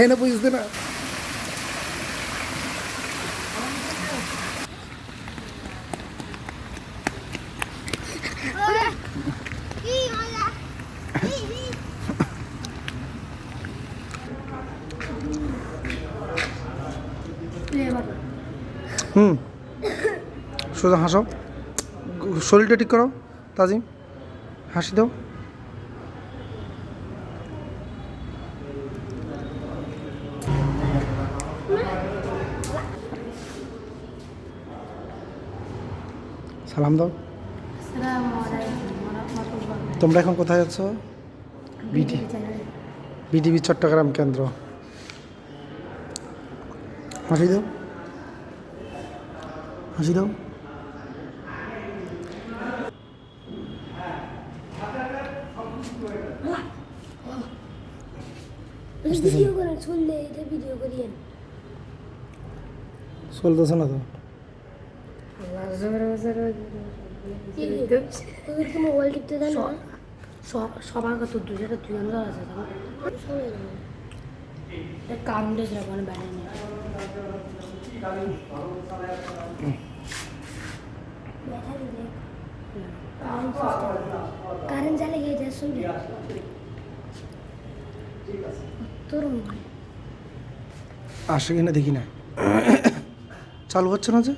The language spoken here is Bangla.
না বুঝতে না সোজা হাসো, শরীরটা ঠিক করো তাজিম, হাসি দাও। সালাম দাও। তোমরা এখন কোথায় আছো? বিটিভি চট্টগ্রাম কেন্দ্র। হাসি দাও, হাসি দাও। চলতেছে না তো। মোবাইল টিপতে দেয় না সবার কত দুজনে তুই আমরা আছে কাম ডেস রাখবেন বাইরে কারেন্ট জ্বালে গিয়ে যা শুনবি তোর আসে কিনা দেখি না, চালু হচ্ছে না যে।